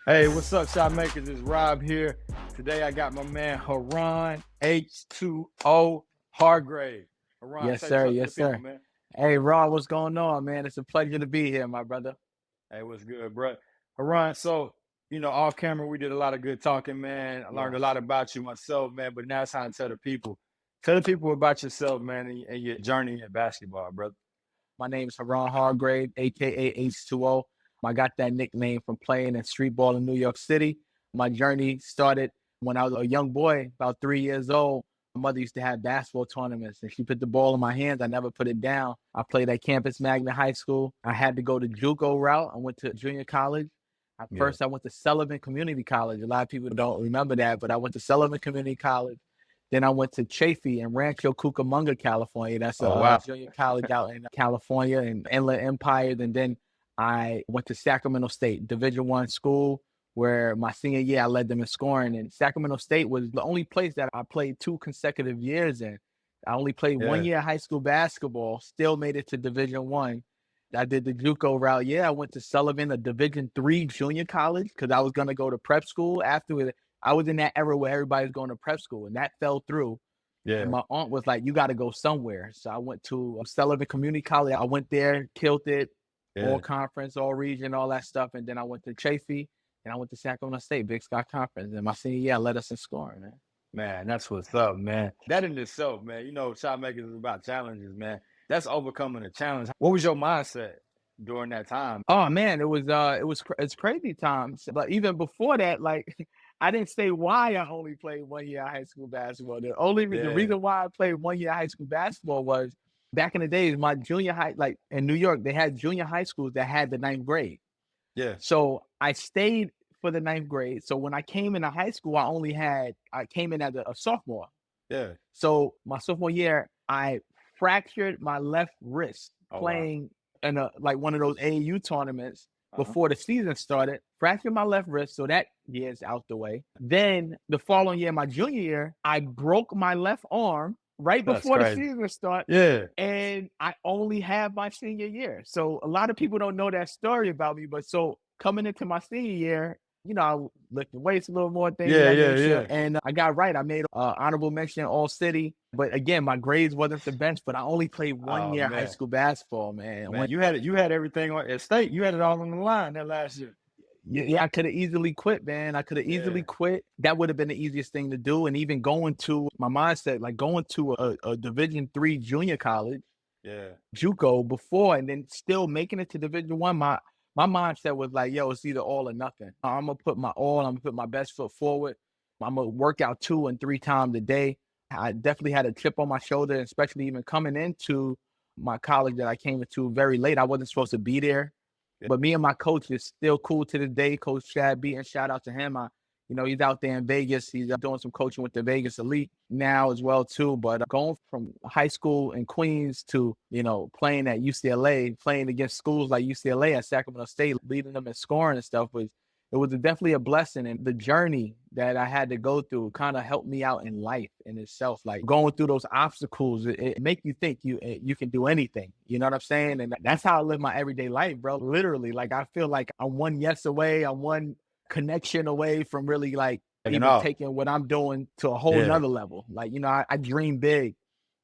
Hey, what's up, shot makers? It's Rob here. Today I got my man Haron, H2O Hargrave. Haron, Yes, say sir. what's up to the Yes, people, sir. man. Hey, Ron, what's going on, man? It's a pleasure to be here, my brother. Hey, what's good, bro? Haron, so off camera we did a lot of good talking, man. I learned a lot Yes. about you myself, man. But now it's time to tell the people. Tell the people about yourself, man, and your journey in basketball, brother. My name is Haron Hargrave, aka H2O. I got that nickname from playing in street ball in New York City. My journey started when I was a young boy, about 3 years old. My mother used to have basketball tournaments and she put the ball in my hands. I never put it down. I played at Campus Magnet High School. I had to go the JUCO route. I went to junior college. At Yeah. first, I went to Sullivan Community College. A lot of people don't remember that, but I went to Sullivan Community College. Then I went to Chafee in Rancho Cucamonga, California. That's Oh a wow. junior college out in California and Inland Empire. And then I went to Sacramento State, Division I school, where my senior year I led them in scoring. And Sacramento State was the only place that I played 2 consecutive years in. I only played one Yeah. year of high school basketball, still made it to Division I. I did the JUCO route. Yeah, I went to Sullivan, a Division III junior college, because I was gonna go to prep school after. I was in that era where everybody's going to prep school, and that fell through. And Yeah. my aunt was like, "You got to go somewhere." So I went to Sullivan Community College. I went there, killed it, all Yeah. conference, all region, all that stuff. And then I went to Chafee, and I went to Sacramento State, Big Sky Conference. And my senior year, I led us in scoring, man. Man, that's what's up, man. That in itself, man. Shot makers is about challenges, man. That's overcoming a challenge. What was your mindset during that time? Oh man, it's crazy times. But even before that, like I didn't say why I only played one year of high school basketball. The Yeah, reason why I played one year of high school basketball was back in the days, my junior high, like in New York, they had junior high schools that had the ninth grade. yeah, So I stayed for the ninth grade. So when I came into high school, I came in as a sophomore. yeah. So my sophomore year, I fractured my left wrist Oh wow. playing in like one of those AAU tournaments Uh-huh. before the season started. Fractured my left wrist, so that year's out the way. Then the following year, my junior year, I broke my left arm right That's before the crazy. season started, Yeah. and I only have my senior year. So a lot of people don't know that story about me, but so coming into my senior year, I lifted weights a little more, things of Yeah, that yeah, nature. yeah. And I got right. I made honorable mention all city. But again, my grades wasn't the best, but I only played one Oh year high man. school basketball, man. Man, you had everything on at stake. You had it all on the line that last year. Yeah, I could have easily quit, man. I could have Yeah, easily quit. That would have been the easiest thing to do. And even going to my mindset, like going to a Division III junior college, yeah, JUCO before, and then still making it to Division I. My mindset was like, yo, it's either all or nothing. I'm gonna put my all. I'm gonna put my best foot forward. I'm gonna work out 2 and 3 times a day. I definitely had a chip on my shoulder, especially even coming into my college that I came into very late. I wasn't supposed to be there, yeah. but me and my coach is still cool to this day. Coach Chad Beaton, shout out to him. He's out there in Vegas. He's doing some coaching with the Vegas Elite now as well too. But going from high school in Queens to playing at UCLA, playing against schools like UCLA at Sacramento State, leading them in scoring and stuff was definitely a blessing. And the journey that I had to go through kind of helped me out in life in itself. Like going through those obstacles, it make you think you can do anything. You know what I'm saying? And that's how I live my everyday life, bro. Literally, like I feel like I'm one yes away. I'm one connection away from really like Taking even off. taking what I'm doing to a whole Yeah, nother level. Like, I dream big.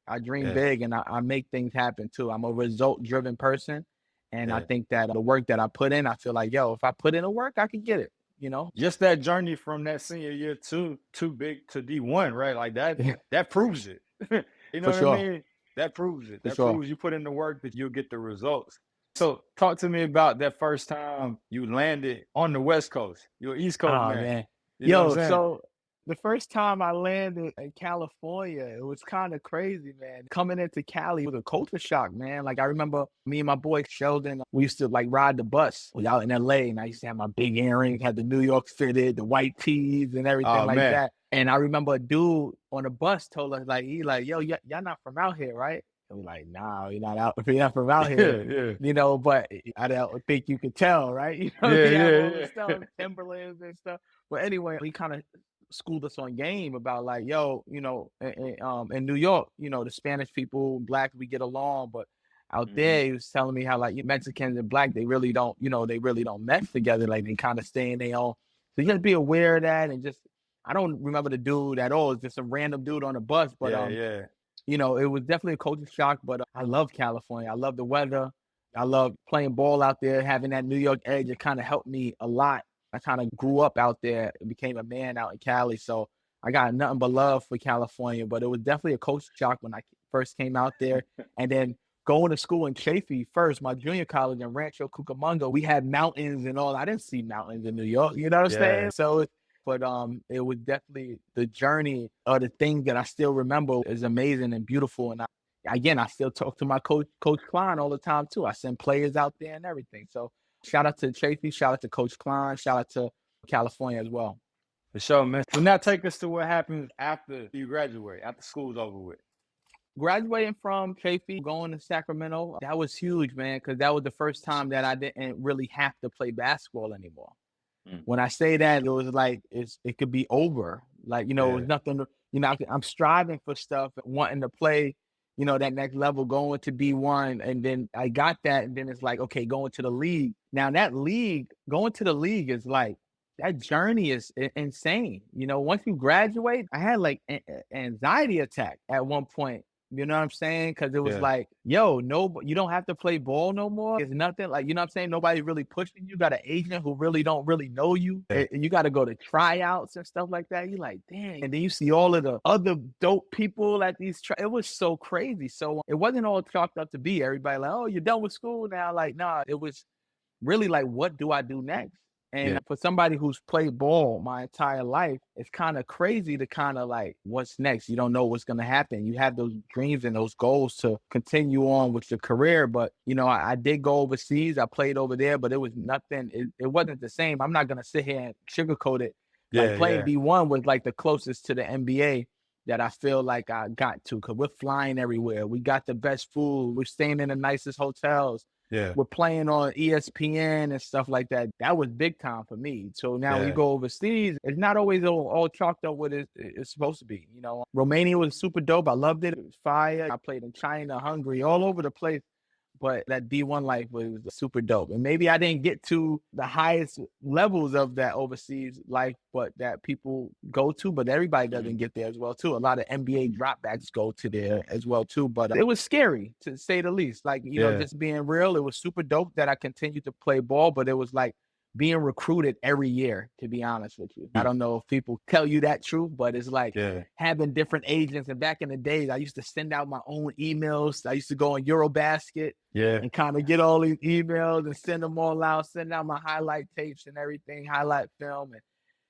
I dream yeah, big and I make things happen too. I'm a result driven person. And I yeah. think that the work that I put in, I feel like, yo, if I put in the work, I can get it, you know? Just that journey from that senior year too big to D1, right? Like that Yeah, that proves it. You know for what I sure. mean? That proves it. For That sure. proves you put in the work that you'll get the results. So talk to me about that first time you landed on the West Coast. You're an East Coast Oh man. man. You know what I'm Yo, saying? so the first time I landed in California, it was kind of crazy, man. Coming into Cali was a culture shock, man. Like I remember me and my boy Sheldon, we used to like ride the bus. We out in LA and I used to have my big earrings, had the New York fitted, the white tees and everything Oh like man. that. And I remember a dude on the bus told us like, yo, y'all not from out here, right? And we like, nah, we're not from out here. Yeah, yeah. But I don't think you could tell, right? Yeah, We have yeah, all this yeah. stuff, Timberlands and stuff. But anyway, he kind of schooled us on game about like, yo, in New York, the Spanish people, black, we get along, but out Hmm. there, he was telling me how like Mexicans and black, they really don't mess together. Like they kind of stay in their own So just be aware of that, and just, I don't remember the dude at all. It's just some random dude on the bus, but Yeah, yeah, it was definitely a culture shock. But I love California. I love the weather. I love playing ball out there, having that New York edge. It kind of helped me a lot. I kind of grew up out there and became a man out in Cali. So I got nothing but love for California. But it was definitely a culture shock when I first came out there. And then going to school in Chafee first, my junior college in Rancho Cucamonga, we had mountains and all. I didn't see mountains in New York. You know what I'm yeah. saying? So but it was definitely the journey of the things that I still remember is amazing and beautiful. And I still talk to my Coach Klein all the time too. I send players out there and everything. So shout out to Chafee, shout out to Coach Klein, shout out to California as well. For sure, man. So now take us to what happens after you graduate, after school's over with. Graduating from Chafee, going to Sacramento, that was huge, man, because that was the first time that I didn't really have to play basketball anymore. When I say that, it was like it could be over. Like, it was Yeah, nothing. I'm striving for stuff, wanting to play, that next level, going to B1, and then I got that, and then it's like, okay, going to the league. Now going to the league is like, that journey is insane. Once you graduate, I had like anxiety attack at one point. You know what I'm saying? Because it was yeah, like, yo, no, you don't have to play ball no more. It's nothing like, you know what I'm saying? Nobody really pushing you. Got an agent who really don't really know you. yeah, And you got to go to tryouts and stuff like that. You're like, dang. And then you see all of the other dope people at these. It was so crazy. So it wasn't all chalked up to be everybody like, oh, you're done with school now. Like, nah, it was really like, what do I do next? yeah, And for somebody who's played ball my entire life, it's kind of crazy to kind of like, what's next? You don't know what's going to happen. You have those dreams and those goals to continue on with your career. But, I did go overseas. I played over there, but it was nothing. It wasn't the same. I'm not going to sit here and sugarcoat it. Like yeah, playing yeah, B1 was like the closest to the NBA that I feel like I got to, because we're flying everywhere. We got the best food. We're staying in the nicest hotels. yeah, We're playing on ESPN and stuff like that. That was big time for me. So now when you yeah. go overseas, it's not always all chalked up what it's supposed to be. Romania was super dope. I loved it. It was fire. I played in China, Hungary, all over the place. But that D1 life was super dope. And maybe I didn't get to the highest levels of that overseas life, but that people go to, but everybody doesn't get there as well too. A lot of NBA dropbacks go to there as well too. But it was scary to say the least. Like, Yeah. just being real, it was super dope that I continued to play ball, but it was like being recruited every year, to be honest with you. I don't know if people tell you that truth, but it's like Yeah, having different agents. And back in the days, I used to send out my own emails. I used to go on Eurobasket yeah. and kind of get all these emails and send them all out, send out my highlight tapes and everything, highlight film. And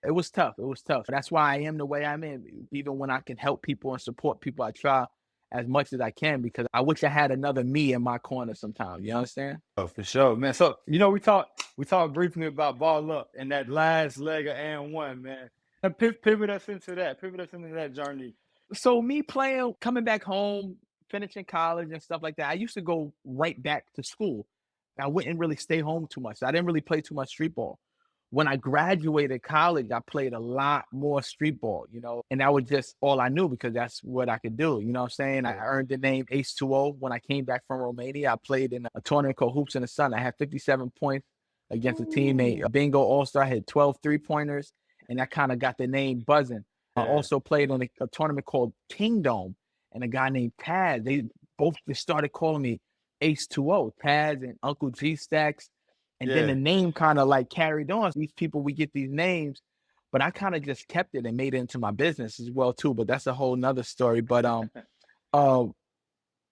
it was tough. It was tough. That's why I am the way I'm in. Even when I can help people and support people, I try as much as I can, because I wish I had another me in my corner sometimes. You understand? Oh, for sure, man. So, we talked briefly about ball up and that last leg of and one, man. And pivot us into that. Pivot us into that journey. So me playing, coming back home, finishing college and stuff like that, I used to go right back to school. I wouldn't really stay home too much. I didn't really play too much street ball. When I graduated college, I played a lot more street ball, and that was just all I knew, because that's what I could do. You know what I'm saying? I Yeah. earned the name H2O when I came back from Romania. I played in a tournament called Hoops in the Sun. I had 57 points against a teammate, a bingo all-star. I had 12 3-pointers, and that kind of got the name buzzing. I Yeah. also played on a tournament called Kingdom, and a guy named Taz. They both just started calling me H2O, Taz and Uncle G Stacks. And then Yeah. the name kind of like carried on. These people, we get these names, but I kind of just kept it and made it into my business as well too. But that's a whole nother story. But So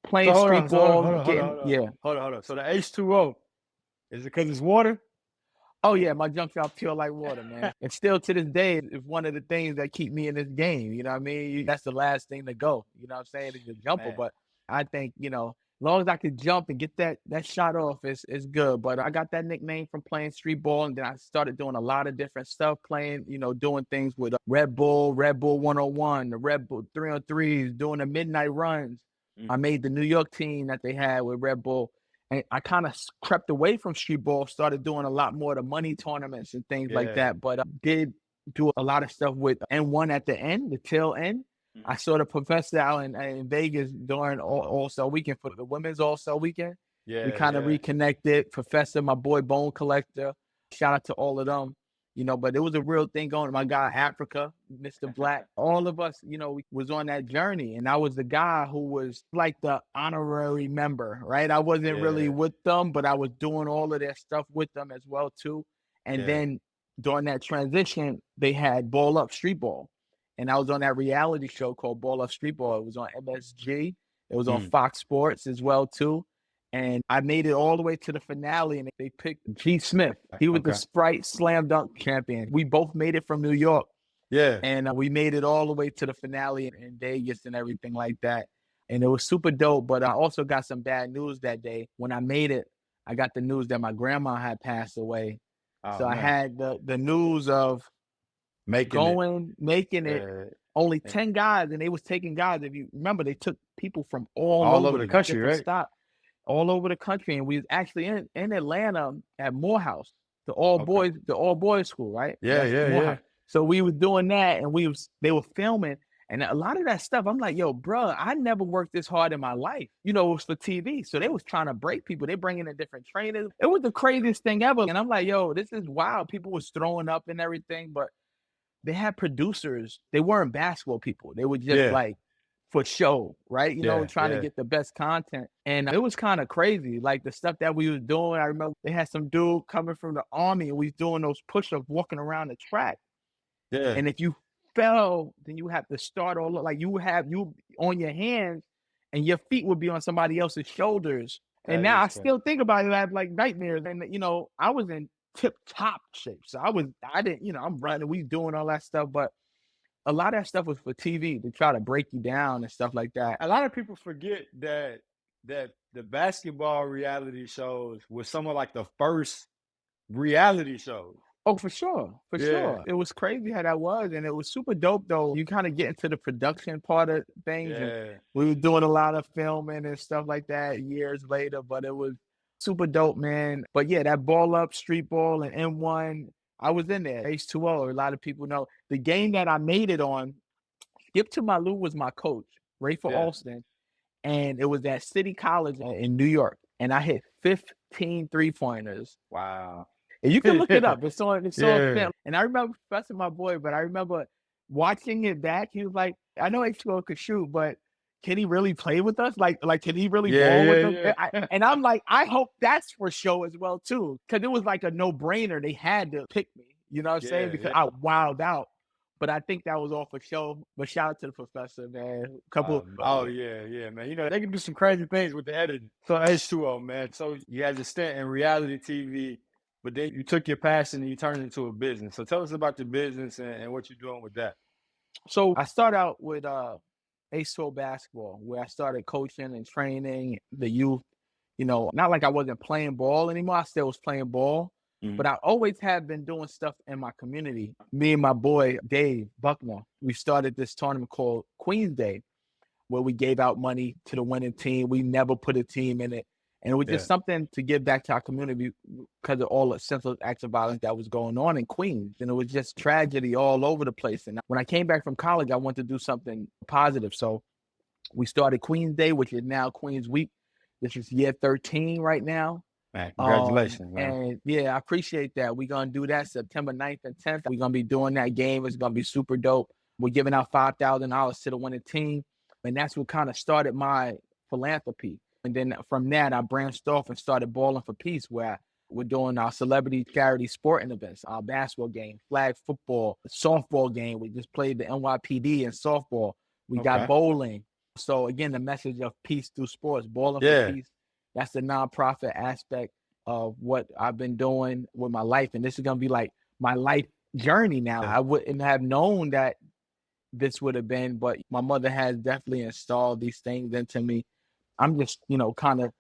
playing hold on, street so hold on, ball, hold on, hold on, getting, hold on. yeah. Hold on. So the H2O, is it because it's water? Oh yeah, my jump shot pure like water, man. And still to this day, it's one of the things that keep me in this game. You know what I mean? That's the last thing to go. You know what I'm saying? It's a jumper. Man. But I think, as long as I could jump and get that shot off, it's good. But I got that nickname from playing street ball, and then I started doing a lot of different stuff, playing, doing things with Red Bull 101, the Red Bull 3-on-3s, doing the midnight runs. I made the New York team that they had with Red Bull. And I kind of crept away from street ball, started doing a lot more of the money tournaments and things like Yeah. that. But I did do a lot of stuff with N1 at the end, the tail end. I sort of professed out in Vegas during All-Star Weekend for the women's All-Star Weekend. Yeah. We kind of Yeah. reconnected. Professor, my boy Bone Collector, shout out to all of them. but it was a real thing going. My guy, Africa, Mr. Black, all of us, we was on that journey. And I was the guy who was like the honorary member, right? I wasn't really Yeah. with them, but I was doing all of their stuff with them as well, too. And Yeah. then during that transition, they had Ball Up Street Ball. And I was on that reality show called Ball Up Street Ball. It was on MSG. It was on Mm. Fox Sports as well, too. And I made it all the way to the finale, and they picked G. Smith. He was the Okay. Sprite Slam Dunk champion. We both made it from New York, Yeah. and we made it all the way to the finale in Vegas and everything like that. And it was super dope, but I also got some bad news that day. When I made it, I got the news that my grandma had passed away. Oh, So I man. had the news of Making it. making it, Yeah. only Yeah. 10 guys, and they was taking guys. If you remember, they took people from all All over over the these country, different right? stops, all over the country. And we was actually in Atlanta at Morehouse, the Okay. all boys school, right? Yeah, That's yeah, yeah. Morehouse. So we was doing that, and they were filming, and a lot of that stuff. I'm like, yo, bro, I never worked this hard in my life. It was for TV, so they was trying to break people. They bringing in different trainers. It was the craziest thing ever, and I'm like, yo, this is wild. People was throwing up and everything, but they had producers. They weren't basketball people. They were just Yeah. like for show, right? Yeah. Trying to Yeah. get the best content. And it was kind of crazy. Like the stuff that we was doing. I remember they had some dude coming from the army, and we was doing those push-ups walking around the track. Yeah. And if you fell, then you have to start all like you on your hands, and your feet would be on somebody else's shoulders. And That now is I crazy. still think about it. I have like nightmares. And I was in tip top shape. So I didn't, I'm running, we doing all that stuff, but a lot of that stuff was for TV to try to break you down and stuff like that. A lot of people forget that the basketball reality shows was some of like the first reality shows. Oh, for sure. For Yeah. sure. It was crazy how that was. And it was super dope though. You kind of get into the production part of things. And Yeah. we were doing a lot of filming and stuff like that years later, but it was super dope, man. But yeah, that Ball Up, Street Ball, and M1, I was in there. H2O, a lot of people know. The game that I made it on, Skip to Malou was my coach, Rafer Yeah. Alston. And it was at City College in New York. And I hit 15 3-pointers. Wow. And you can look it up. It's on Yeah. film. And I remember professing my boy, but I remember watching it back. He was like, I know H2O could shoot, but can he really play with us? Like can he really Yeah, ball with yeah, them? yeah. And I'm like, I hope that's for show as well, too. Because it was like a no-brainer. They had to pick me. You know what I'm saying? Yeah, Because yeah. I wowed out. But I think that was all for show. But shout out to the professor, man. Oh yeah, yeah, man. They can do some crazy things with the editing. So H2O, man. So you had your stint in reality TV, but then you took your passion and you turned it into a business. So tell us about your business and what you're doing with that. So I start out with H2O basketball, where I started coaching and training the youth. Not like I wasn't playing ball anymore. I still was playing ball, but I always have been doing stuff in my community. Me and my boy, Dave Buckner, we started this tournament called Queen's Day, where we gave out money to the winning team. We never put a team in it. And it was just something to give back to our community because of all the senseless acts of violence that was going on in Queens. And it was just tragedy all over the place. And when I came back from college, I wanted to do something positive. So we started Queen's Day, which is now Queen's Week. This is year 13 right now. Man, congratulations, man. And yeah, I appreciate that. We're going to do that September 9th and 10th. We're going to be doing that game. It's going to be super dope. We're giving out $5,000 to the winning team. And that's what kind of started my philanthropy. And then from that, I branched off and started Balling for Peace, where we're doing our celebrity charity sporting events, our basketball game, flag football, softball game. We just played the NYPD in softball. We got bowling. So again, the message of peace through sports, Balling for Peace. That's the nonprofit aspect of what I've been doing with my life. And this is going to be like my life journey now. I wouldn't have known that this would have been, but my mother has definitely installed these things into me. I'm just, kind of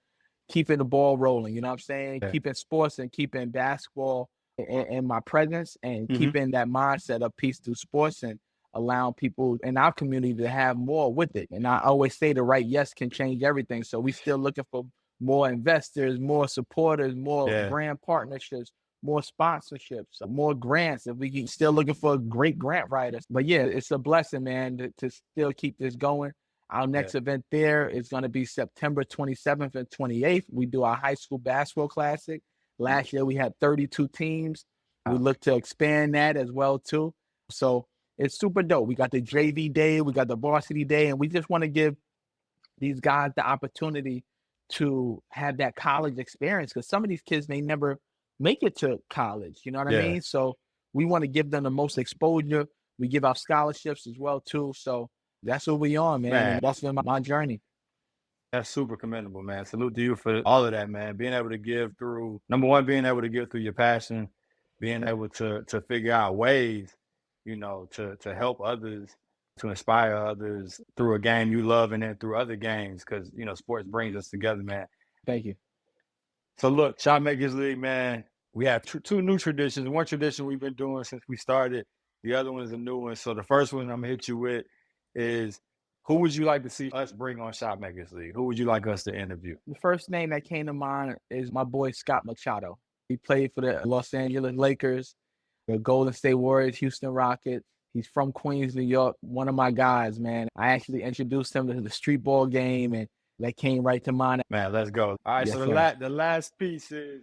keeping the ball rolling, you know what I'm saying? Yeah. Keeping sports and keeping basketball in my presence and keeping that mindset of peace through sports and allowing people in our community to have more with it. And I always say the right yes can change everything. So we still looking for more investors, more supporters, more brand partnerships, more sponsorships, more grants. If we can still looking for great grant writers. But yeah, it's a blessing, man, to still keep this going. Our next event there is going to be September 27th and 28th. We do our high school basketball classic. Last year we had 32 teams. We look to expand that as well too. So it's super dope. We got the JV day, we got the varsity day, and we just want to give these guys the opportunity to have that college experience because some of these kids may never make it to college. You know what I Yeah. mean? So we want to give them the most exposure. We give out scholarships as well too. So that's what we on, man. And that's been my journey. That's super commendable, man. Salute to you for all of that, man. Being able to give through, number one, being able to give through your passion, being able to figure out ways, to help others, to inspire others through a game you love and then through other games, because sports brings us together, man. Thank you. So look, Shot Makers League, man, we have two new traditions. One tradition we've been doing since we started. The other one is a new one. So the first one I'm gonna hit you with is, who would you like to see us bring on Shot Makers League? Who would you like us to interview? The first name that came to mind is my boy Scott Machado. He played for the Los Angeles Lakers, the Golden State Warriors, Houston Rockets. He's from Queens, New York. One of my guys, man. I actually introduced him to the street ball game, and that came right to mind. Man, let's go. All right, Yes, so the last piece is,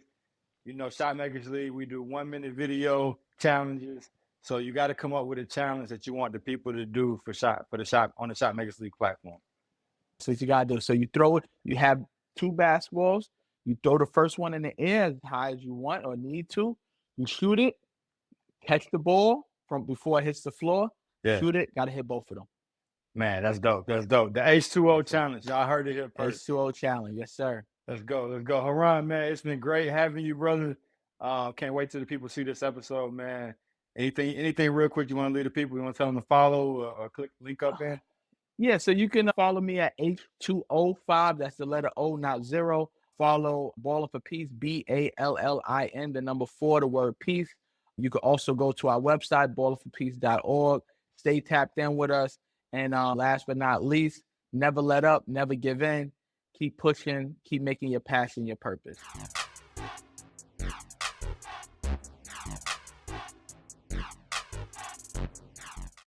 Shot Makers League, we do 1-minute video challenges. So you got to come up with a challenge that you want the people to do on the Shot Makers League platform. So what you gotta do. So you throw it, you have 2 basketballs, you throw the first one in the air as high as you want or need to, you shoot it, catch the ball from before it hits the floor, shoot it, gotta hit both of them. Man, that's dope. That's dope. The H2O challenge. Y'all heard it here first. H2O challenge, yes, sir. Let's go. Let's go. Haron, man, it's been great having you, brother. Can't wait till the people see this episode, man. Anything real quick you want to leave the people? You want to tell them to follow or click link up in? Yeah, so you can follow me at H2O5. That's the letter O, not 0. Follow Ballin' for Peace, BALLIN, the number 4, the word peace. You can also go to our website, ballinforpeace.org. Stay tapped in with us. And last but not least, never let up, never give in. Keep pushing, keep making your passion your purpose.